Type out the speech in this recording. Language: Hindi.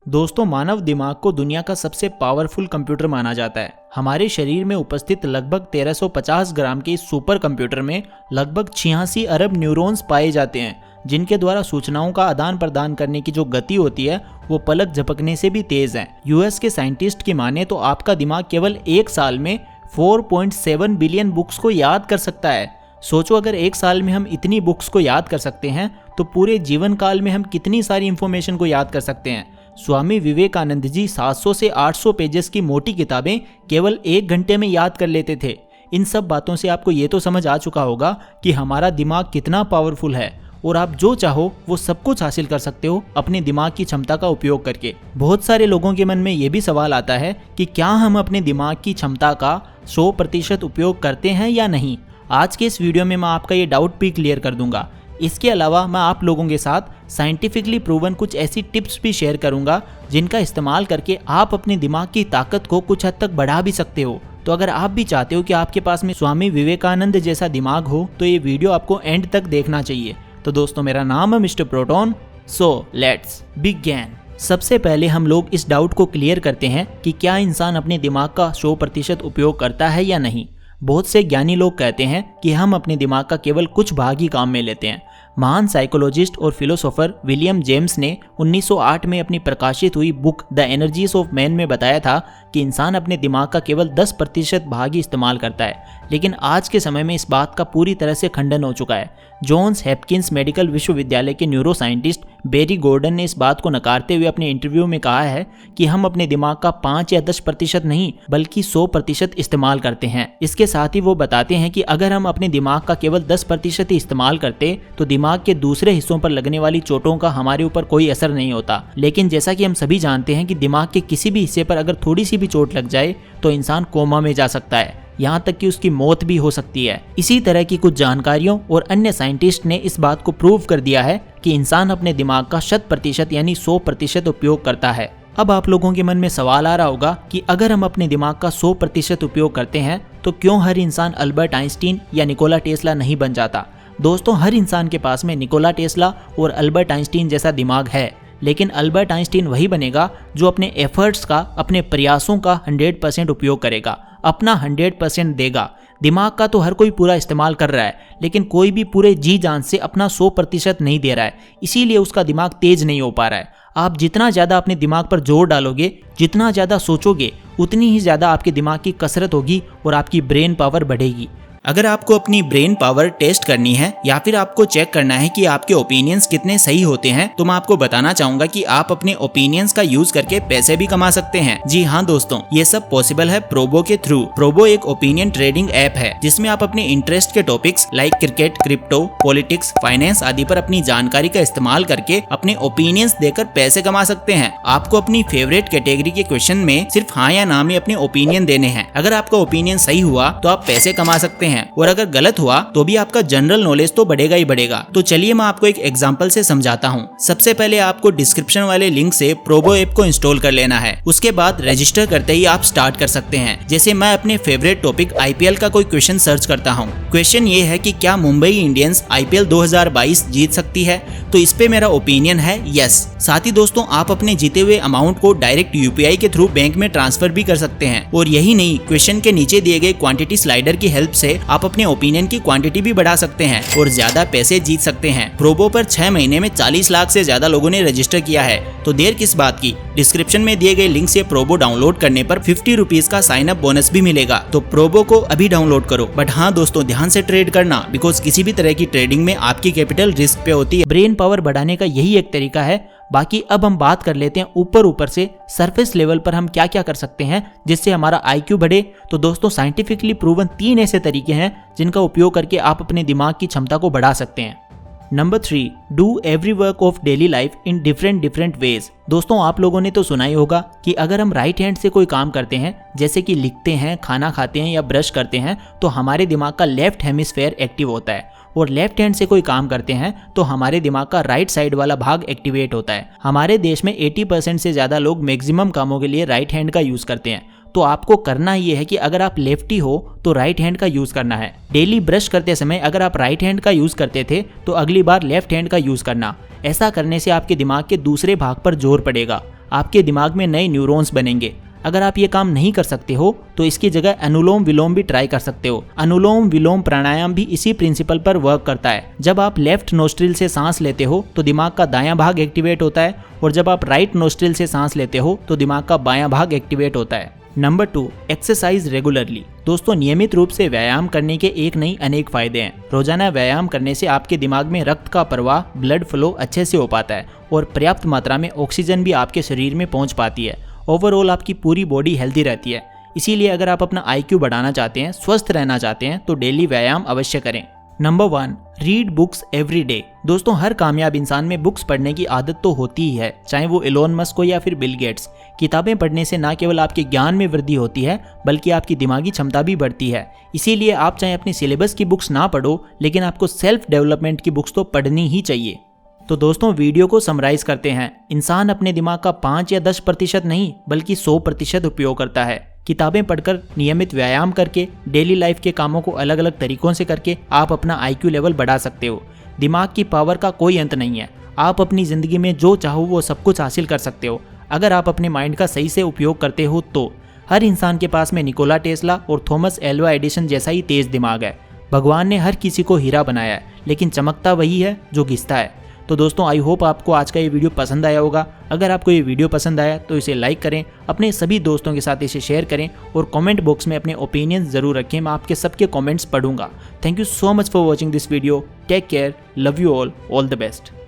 दोस्तों, मानव दिमाग को दुनिया का सबसे पावरफुल कंप्यूटर माना जाता है। हमारे शरीर में उपस्थित लगभग 1350 ग्राम के इस सुपर कंप्यूटर में लगभग 86 अरब न्यूरॉन्स पाए जाते हैं, जिनके द्वारा सूचनाओं का आदान प्रदान करने की जो गति होती है वो पलक झपकने से भी तेज है। यूएस के साइंटिस्ट की माने तो आपका दिमाग केवल एक साल में 4.7 बिलियन बुक्स को याद कर सकता है। सोचो, अगर एक साल में हम इतनी बुक्स को याद कर सकते हैं तो पूरे जीवन काल में हम कितनी सारी इंफॉर्मेशन को याद कर सकते हैं। स्वामी विवेकानंद जी 700 से 800 पेजेस की मोटी किताबें केवल 1 घंटे में याद कर लेते थे। इन सब बातों से आपको ये तो समझ आ चुका होगा कि हमारा दिमाग कितना पावरफुल है और आप जो चाहो वो सब कुछ हासिल कर सकते हो अपने दिमाग की क्षमता का उपयोग करके। बहुत सारे लोगों के मन में ये भी सवाल आता है कि क्या हम अपने दिमाग की क्षमता का 100% उपयोग करते हैं या नहीं। आज के इस वीडियो में मैं आपका ये डाउट भी क्लियर कर दूंगा। इसके अलावा मैं आप लोगों के साथ साइंटिफिकली प्रूवन कुछ ऐसी टिप्स भी शेयर करूंगा जिनका इस्तेमाल करके आप अपने दिमाग की ताकत को कुछ हद तक बढ़ा भी सकते हो। तो अगर आप भी चाहते हो कि आपके पास में स्वामी विवेकानंद जैसा दिमाग हो तो ये वीडियो आपको एंड तक देखना चाहिए। तो दोस्तों, मेरा नाम है mister proton, so let's begin. सबसे पहले हम लोग इस डाउट को क्लियर करते हैं कि क्या इंसान अपने दिमाग का 100% उपयोग करता है या नहीं। बहुत से ज्ञानी लोग कहते हैं कि हम अपने दिमाग का केवल कुछ भाग ही काम में लेते हैं। महान साइकोलॉजिस्ट और फिलोसोफर विलियम जेम्स ने 1908 में अपनी प्रकाशित हुई book the energies of man में बताया था कि इंसान अपने दिमाग का केवल 10% भाग ही इस्तेमाल करता है। लेकिन आज के समय में इस बात का पूरी तरह से खंडन हो चुका है। जॉन्स हॉपकिंस मेडिकल विश्वविद्यालय के न्यूरो साइंटिस्ट बेरी गॉर्डन ने इस बात को नकारते हुए अपने इंटरव्यू में कहा है कि हम अपने दिमाग का 5 या 10% नहीं बल्कि 100% इस्तेमाल करते हैं। इसके साथ ही वो बताते हैं कि अगर हम अपने दिमाग का केवल 10% ही इस्तेमाल करते तो दिमाग के दूसरे हिस्सों पर लगने वाली चोटों का हमारे ऊपर कोई असर नहीं होता। लेकिन जैसा कि हम सभी जानते हैं कि दिमाग के किसी भी हिस्से पर अगर थोड़ी सी भी चोट लग जाए तो इंसान कोमा में जा सकता है, यहाँ तक कि उसकी मौत भी हो सकती है। इसी तरह की कुछ जानकारियों और अन्य साइंटिस्ट ने इस बात को प्रूव कर दिया है कि इंसान अपने दिमाग का 100% यानी 100% उपयोग करता है। अब आप लोगों के मन में सवाल आ रहा होगा कि अगर हम अपने दिमाग का 100% उपयोग करते हैं तो क्यों हर इंसान अल्बर्ट आइंस्टीन या निकोला टेस्ला नहीं बन जाता। दोस्तों, हर इंसान के पास में निकोला टेस्ला और अल्बर्ट आइंस्टीन जैसा दिमाग है, लेकिन अल्बर्ट आइंस्टीन वही बनेगा जो अपने एफर्ट्स का, अपने प्रयासों का 100% उपयोग करेगा, अपना 100% देगा। दिमाग का तो हर कोई पूरा इस्तेमाल कर रहा है, लेकिन कोई भी पूरे जी जान से अपना 100% नहीं दे रहा है, इसीलिए उसका दिमाग तेज नहीं हो पा रहा है। आप जितना ज़्यादा अपने दिमाग पर जोर डालोगे, जितना ज़्यादा सोचोगे, उतनी ही ज़्यादा आपके दिमाग की कसरत होगी और आपकी ब्रेन पावर बढ़ेगी। अगर आपको अपनी ब्रेन पावर टेस्ट करनी है या फिर आपको चेक करना है कि आपके ओपिनियंस कितने सही होते हैं तो मैं आपको बताना चाहूंगा कि आप अपने ओपिनियंस का यूज करके पैसे भी कमा सकते हैं। जी हाँ दोस्तों, ये सब पॉसिबल है प्रोबो के थ्रू। प्रोबो एक ओपिनियन ट्रेडिंग ऐप है जिसमें आप अपने इंटरेस्ट के topics like cricket, crypto, politics, finance आदि पर अपनी जानकारी का इस्तेमाल करके अपने ओपिनियंस देकर पैसे कमा सकते हैं। आपको अपनी फेवरेट कैटेगरी के क्वेश्चन में सिर्फ हाँ या ना में अपने ओपिनियन देने हैं। अगर आपका ओपिनियन सही हुआ तो आप पैसे कमा सकते हैं और अगर गलत हुआ तो भी आपका जनरल नॉलेज तो बढ़ेगा ही बढ़ेगा। तो चलिए मैं आपको एक एग्जांपल से समझाता हूँ। सबसे पहले आपको डिस्क्रिप्शन वाले लिंक से प्रोबो ऐप को इंस्टॉल कर लेना है। उसके बाद रजिस्टर करते ही आप स्टार्ट कर सकते हैं। जैसे मैं अपने फेवरेट टॉपिक आईपीएल का कोई क्वेश्चन सर्च करता हूँ। क्वेश्चन ये है कि क्या मुंबई इंडियंस आईपीएल 2022 जीत सकती है, तो इस पे मेरा ओपिनियन है यस। साथ ही दोस्तों, आप अपने जीते हुए अमाउंट को डायरेक्ट यूपीआई के थ्रू बैंक में ट्रांसफर भी कर सकते हैं। और यही नहीं, क्वेश्चन के नीचे दिए गए क्वांटिटी स्लाइडर की हेल्प से आप अपने ओपिनियन की क्वांटिटी भी बढ़ा सकते हैं और ज्यादा पैसे जीत सकते हैं। प्रोबो पर 6 महीने में 40 लाख से ज्यादा लोगों ने रजिस्टर किया है, तो देर किस बात की। डिस्क्रिप्शन में दिए गए लिंक से प्रोबो डाउनलोड करने पर 50 रुपीज का साइन अप बोनस भी मिलेगा। तो प्रोबो को अभी डाउनलोड करो। बट हाँ दोस्तों, ध्यान से ट्रेड करना, बिकॉज किसी भी तरह की ट्रेडिंग में आपकी कैपिटल रिस्क पे होती है। ब्रेन पावर बढ़ाने का यही एक तरीका है। बाकी अब हम बात कर लेते हैं ऊपर से सरफेस लेवल पर हम क्या क्या कर सकते हैं जिससे हमारा आईक्यू बढ़े। तो दोस्तों, साइंटिफिकली प्रूवन 3 ऐसे तरीके हैं जिनका उपयोग करके आप अपने दिमाग की क्षमता को बढ़ा सकते हैं। Number 3, do every work of daily life in different ways. दोस्तों, आप लोगों ने तो सुना ही होगा कि अगर हम राइट हैंड से कोई काम करते हैं, जैसे कि लिखते हैं, खाना खाते हैं या ब्रश करते हैं, तो हमारे दिमाग का लेफ्ट हेमिस्फेयर एक्टिव होता है और लेफ्ट हैंड से कोई काम करते हैं तो हमारे दिमाग का राइट साइड वाला भाग एक्टिवेट होता है। हमारे देश में 80% से ज़्यादा लोग मैक्सिमम कामों के लिए राइट हैंड का यूज़ करते हैं। तो आपको करना ये है कि अगर आप लेफ्टी हो तो राइट हैंड का यूज़ करना है। डेली ब्रश करते समय अगर आप राइट हैंड का यूज़ करते थे तो अगली बार लेफ्ट हैंड का यूज़ करना। ऐसा करने से आपके दिमाग के दूसरे भाग पर जोर पड़ेगा, आपके दिमाग में नए न्यूरॉन्स बनेंगे। अगर आप ये काम नहीं कर सकते हो तो इसकी जगह अनुलोम विलोम भी ट्राई कर सकते हो। अनुलोम विलोम प्राणायाम भी इसी प्रिंसिपल पर वर्क करता है। जब आप लेफ्ट नोस्ट्रिल से सांस लेते हो तो दिमाग का दायां भाग एक्टिवेट होता है और जब आप राइट नोस्ट्रिल से सांस लेते हो तो दिमाग का बायां भाग एक्टिवेट होता है। Number 2, exercise regularly. दोस्तों, नियमित रूप से व्यायाम करने के एक नहीं अनेक फायदे हैं। रोजाना व्यायाम करने से आपके दिमाग में रक्त का प्रवाह, ब्लड फ्लो अच्छे से हो पाता है और पर्याप्त मात्रा में ऑक्सीजन भी आपके शरीर में पहुंच पाती है। ओवरऑल आपकी पूरी बॉडी हेल्दी रहती है। इसीलिए अगर आप अपना IQ बढ़ाना चाहते हैं, स्वस्थ रहना चाहते हैं तो डेली व्यायाम अवश्य करें। Number 1, read books every day. दोस्तों, हर कामयाब इंसान में बुक्स पढ़ने की आदत तो होती ही है, चाहे वो एलोन मस्क हो या फिर बिल गेट्स। किताबें पढ़ने से न केवल आपके ज्ञान में वृद्धि होती है बल्कि आपकी दिमागी क्षमता भी बढ़ती है। इसीलिए आप चाहे अपने सिलेबस की बुक्स ना पढ़ो, लेकिन आपको सेल्फ डेवलपमेंट की बुक्स तो पढ़नी ही चाहिए। तो दोस्तों, वीडियो को समराइज करते हैं। इंसान अपने दिमाग का 5 या 10% नहीं बल्कि 100% उपयोग करता है। किताबें पढ़कर, नियमित व्यायाम करके, डेली लाइफ के कामों को अलग अलग तरीकों से करके आप अपना IQ लेवल बढ़ा सकते हो। दिमाग की पावर का कोई अंत नहीं है। आप अपनी ज़िंदगी में जो चाहो वो सब कुछ हासिल कर सकते हो अगर आप अपने माइंड का सही से उपयोग करते हो तो। हर इंसान के पास में निकोला टेस्ला और थॉमस एल्वा एडिसन जैसा ही तेज दिमाग है। भगवान ने हर किसी को हीरा बनाया है, लेकिन चमकता वही है जो घिसता है। तो दोस्तों, आई होप आपको आज का ये वीडियो पसंद आया होगा। अगर आपको ये वीडियो पसंद आया तो इसे लाइक करें, अपने सभी दोस्तों के साथ इसे शेयर करें और कमेंट बॉक्स में अपने ओपिनियन ज़रूर रखें। मैं आपके सबके कमेंट्स पढ़ूंगा। Thank you so much for watching this video. Take care, love you all the best.